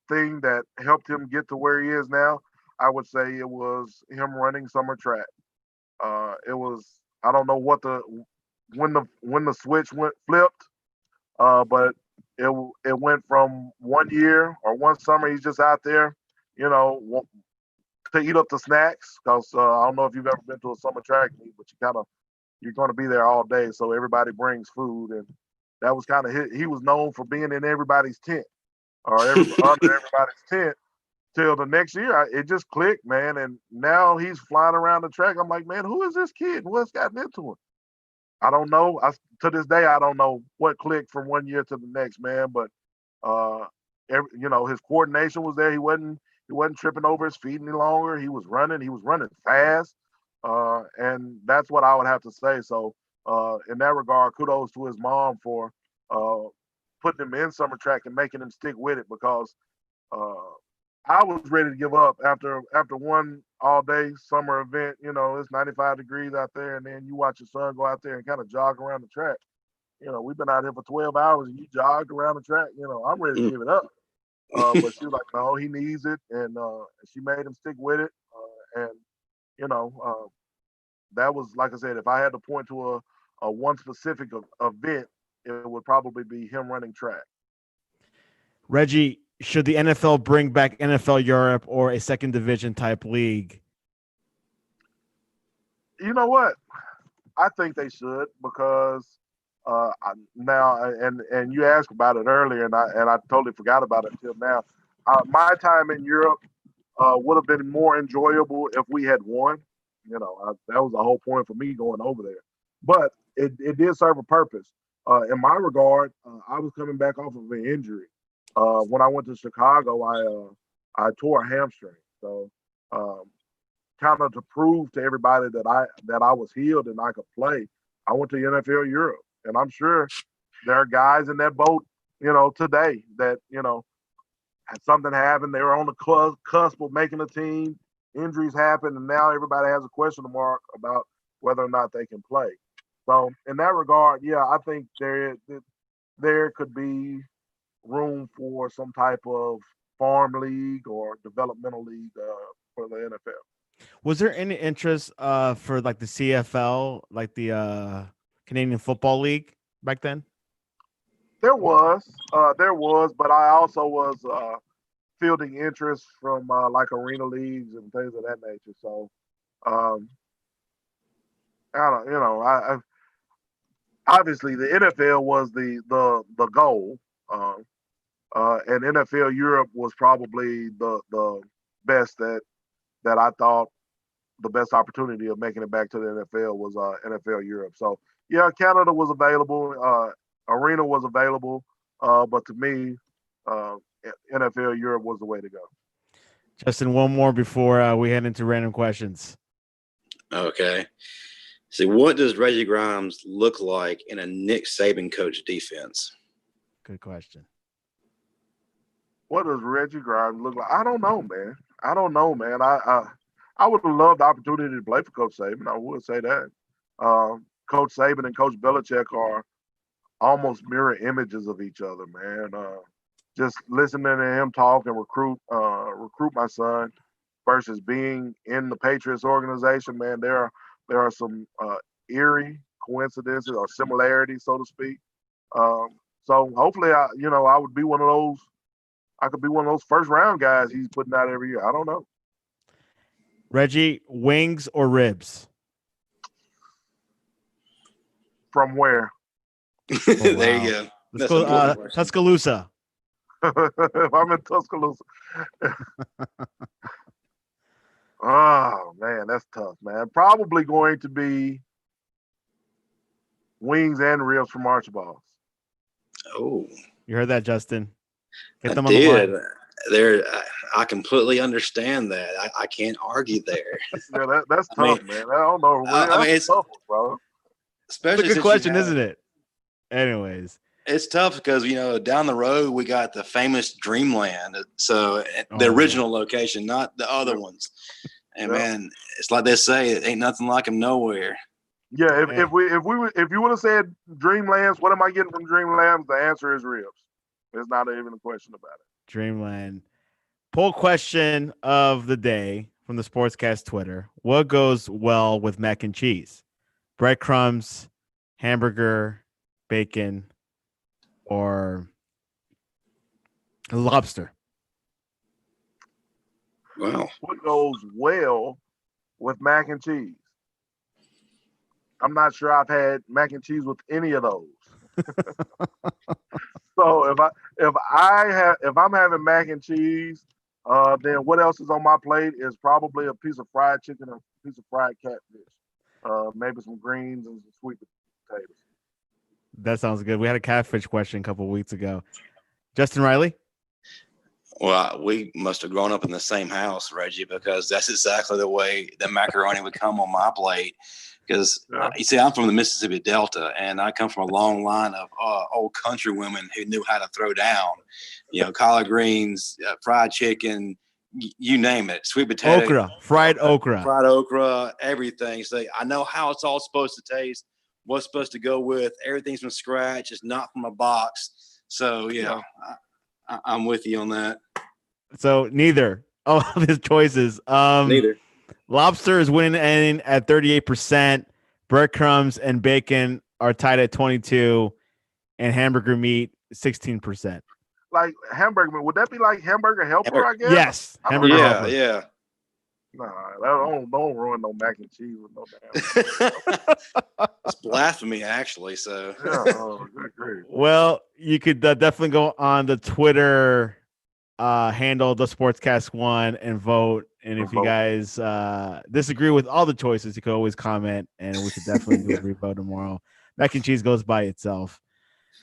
thing that helped him get to where he is now, I would say it was him running summer track. It was, I don't know when the switch flipped, but it went from one year or one summer he's just out there, you know, to eat up the snacks, because I don't know if you've ever been to a summer track meet, but you're going to be there all day, so everybody brings food, and that was kind of he was known for being in everybody's tent or under everybody's tent till the next year. It just clicked, man, and now he's flying around the track. I'm like, man, who is this kid? What's gotten into him? I don't know. To this day, I don't know what clicked from one year to the next, man. But his coordination was there. He wasn't tripping over his feet any longer. He was running. He was running fast, and that's what I would have to say. So, in that regard, kudos to his mom for putting him in summer track and making him stick with it, because I was ready to give up after one all day summer event. It's 95 degrees out there, and then you watch your son go out there and kind of jog around the track. We've been out here for 12 hours and you jogged around the track. I'm ready to give it up. But she was like, no, he needs it, and she made him stick with it. That was, like I said, if I had to point to a one specific event, it would probably be him running track. Reggie, should the NFL bring back NFL Europe or a second division type league? You know what? I think they should, because now, and you asked about it earlier, and I totally forgot about it until now. My time in Europe would have been more enjoyable if we had won. That was the whole point for me going over there. But it did serve a purpose. In my regard, I was coming back off of an injury. When I went to Chicago, I tore a hamstring. So kind of to prove to everybody that I was healed and I could play, I went to the NFL Europe. And I'm sure there are guys in that boat, today that, had something happen. They were on the cusp of making a team. Injuries happen, and now everybody has a question mark about whether or not they can play. So in that regard, yeah, I think there could be room for some type of farm league or developmental league for the NFL. Was there any interest for like the CFL, like the Canadian Football League back then? There was, but I also was fielding interest from like arena leagues and things of that nature. So, I don't, I obviously the NFL was the goal, and NFL Europe was probably the best that I thought the best opportunity of making it back to the NFL was NFL Europe. So yeah, Canada was available, Arena was available, but to me, NFL Europe was the way to go. Justin, one more before we head into random questions. Okay. See, what does Reggie Grimes look like in a Nick Saban coach defense? Good question. What does Reggie Grimes look like? I don't know, man. I would have loved the opportunity to play for Coach Saban. I would say that. Coach Saban and Coach Belichick are almost mirror images of each other, man. Just listening to him talk and recruit my son versus being in the Patriots organization, man, there are some eerie coincidences or similarities, so to speak. So hopefully, I would be one of those. I could be one of those first round guys he's putting out every year. I don't know. Reggie, wings or ribs? From where? Oh, wow. There you go. Let's go Tuscaloosa. If I'm in Tuscaloosa. Oh, man, that's tough, man. Probably going to be wings and ribs from Archibald's. Oh. You heard that, Justin? Get them on the line. There, I completely understand that. I can't argue there. Yeah, that's tough, man. I don't know. It's tough, bro. Especially it's a good question, isn't it? Anyways. It's tough because, down the road, we got the famous Dreamland. So the original location, not the other ones. And man, it's like they say, it ain't nothing like them nowhere. Yeah, if you would have said Dreamlands, what am I getting from Dreamlands? The answer is ribs. There's not even a question about it. Dreamland. Poll question of the day from the Sportscast Twitter. What goes well with mac and cheese? Breadcrumbs, hamburger, bacon, or lobster? Wow. What goes well with mac and cheese? I'm not sure I've had mac and cheese with any of those. So if I'm having mac and cheese, then what else is on my plate is probably a piece of fried chicken, a piece of fried catfish, maybe some greens and some sweet potatoes. That sounds good. We had a catfish question a couple of weeks ago. Justin Riley? Well, we must have grown up in the same house, Reggie, because that's exactly the way the macaroni would come on my plate. Because, you see, I'm from the Mississippi Delta, and I come from a long line of old country women who knew how to throw down, collard greens, fried chicken, you name it, sweet potato. Okra, fried okra, everything. So I know how it's all supposed to taste, what's supposed to go with. Everything's from scratch. It's not from a box. So, yeah. I'm with you on that. So neither of his choices. Neither. Lobster is winning at 38%. Breadcrumbs and bacon are tied at 22%, and hamburger meat 16%. Like hamburger meat, would that be like hamburger helper? I guess. Yes, hamburger helper. Yeah. Nah, don't ruin no mac and cheese with no damn. It's blasphemy, actually. So great. Well, you could definitely go on the Twitter handle, the Sportscast One, and vote. And if you guys disagree with all the choices, you could always comment, and we could definitely do a revote tomorrow. Mac and cheese goes by itself.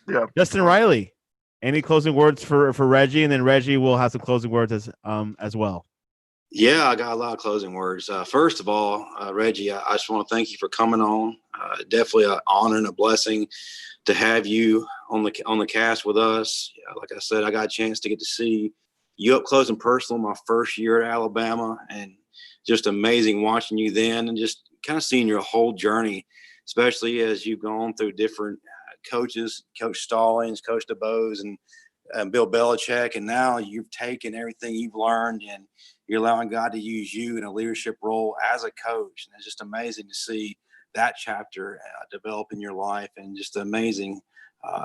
Yeah. Justin Riley, any closing words for Reggie, and then Reggie will have some closing words as well. Yeah, I got a lot of closing words. First of all, Reggie, I just want to thank you for coming on. Definitely an honor and a blessing to have you on the cast with us. Like I said, I got a chance to get to see you up close and personal my first year at Alabama, and just amazing watching you then and just kind of seeing your whole journey, especially as you've gone through different coaches, Coach Stallings, Coach DeBose, and Bill Belichick, and now you've taken everything you've learned and you're allowing God to use you in a leadership role as a coach. And it's just amazing to see that chapter develop in your life, and just amazing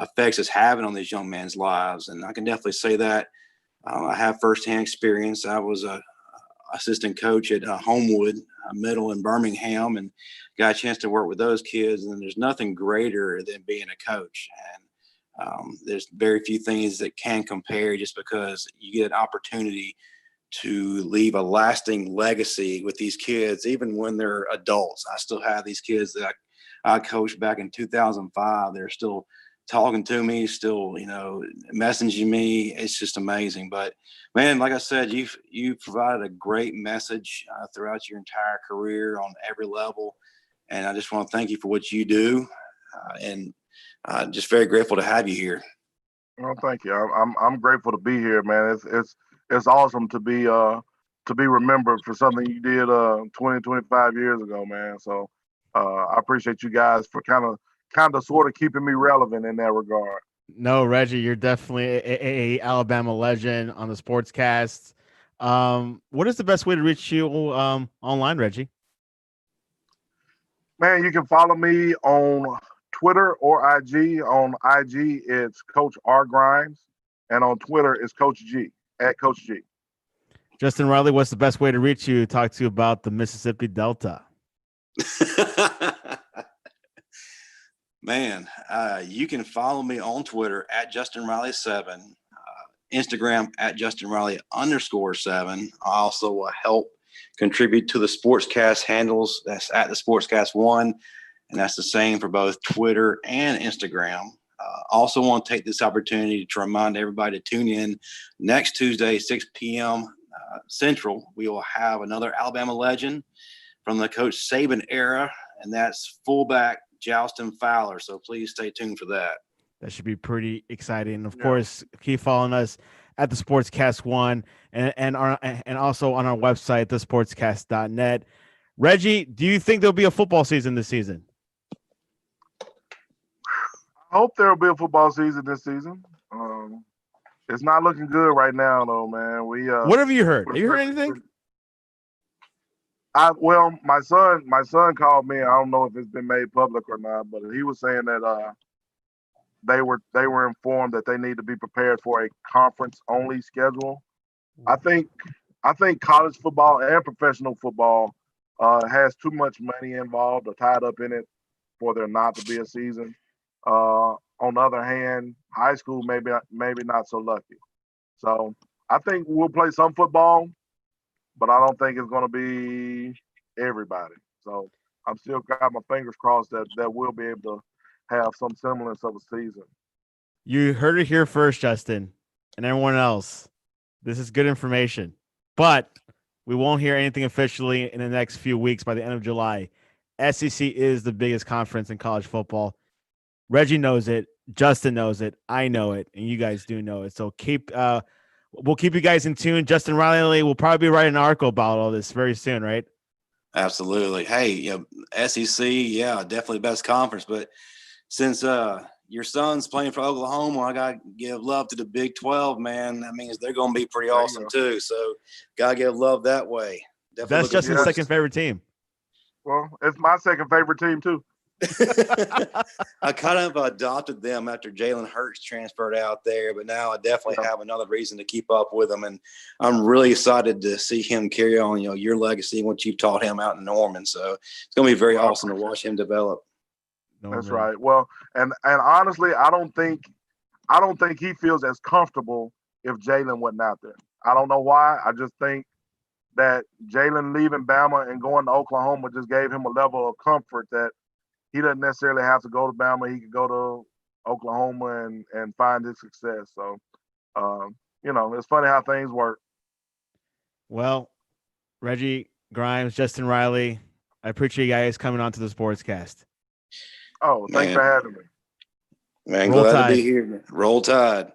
effects it's having on these young men's lives. And I can definitely say that I have firsthand experience. I was a assistant coach at Homewood Middle in Birmingham, and got a chance to work with those kids. And there's nothing greater than being a coach. And there's very few things that can compare, just because you get an opportunity to leave a lasting legacy with these kids, even when they're adults. I still have these kids that I coached back in 2005. They're still talking to me, still, messaging me. It's just amazing. But man, like I said, you've provided a great message throughout your entire career on every level. And I just want to thank you for what you do. And just very grateful to have you here. Well, thank you. I'm grateful to be here, man. It's awesome to be remembered for something you did 25 years ago, man. So I appreciate you guys for kind of sort of keeping me relevant in that regard. No, Reggie, you're definitely a Alabama legend on the Sportscast. What is the best way to reach you online, Reggie? Man, you can follow me on Twitter or IG. On IG, it's Coach R Grimes, and on Twitter, it's Coach G at Coach G. Justin Riley, what's the best way to reach you? Talk to you about the Mississippi Delta. Man, you can follow me on Twitter at Justin Riley 7, Instagram at Justin Riley _7. I also help contribute to the Sportscast handles. That's at the Sportscast 1, and that's the same for both Twitter and Instagram. Also want to take this opportunity to remind everybody to tune in next Tuesday, 6 p.m. Central. We will have another Alabama legend from the Coach Saban era, and that's fullback Jalston Fowler. So please stay tuned for that. That should be pretty exciting. Of course, keep following us at the Sportscast 1 and also on our website, thesportscast.net. Reggie, do you think there'll be a football season this season? I hope there'll be a football season this season. It's not looking good right now, though, man. What have you heard? Have you heard anything? My son called me. I don't know if it's been made public or not, but he was saying that they were informed that they need to be prepared for a conference-only schedule. I think college football and professional football has too much money involved or tied up in it for there not to be a season. On the other hand, high school maybe not so lucky. So I think we'll play some football, but I don't think it's going to be everybody. So I'm still got my fingers crossed that we'll be able to have some semblance of a season. You heard it here first, Justin, and everyone else. This is good information, but we won't hear anything officially in the next few weeks. By the end of July, SEC is the biggest conference in college football. Reggie knows it. Justin knows it. I know it, and you guys do know it. So we'll keep you guys in tune. Justin Riley will probably be writing an article about all this very soon, right? Absolutely. Hey, SEC, definitely the best conference. But since your son's playing for Oklahoma, I got to give love to the Big 12, man. That means they're going to be pretty awesome too. So got to give love that way. Definitely. That's Justin's second favorite team. Well, it's my second favorite team too. I kind of adopted them after Jalen Hurts transferred out there, but now I definitely have another reason to keep up with him, and I'm really excited to see him carry on, your legacy and what you've taught him out in Norman. So it's going to be very awesome to watch him develop. That's right. Well, and honestly, I don't think he feels as comfortable if Jalen wasn't out there. I don't know why. I just think that Jalen leaving Bama and going to Oklahoma just gave him a level of comfort that he doesn't necessarily have to go to Bama. He could go to Oklahoma and find his success. So, it's funny how things work. Well, Reggie Grimes, Justin Riley, I appreciate you guys coming on to the Sportscast. Oh, thanks for having me. Man, glad to be here. Roll Tide.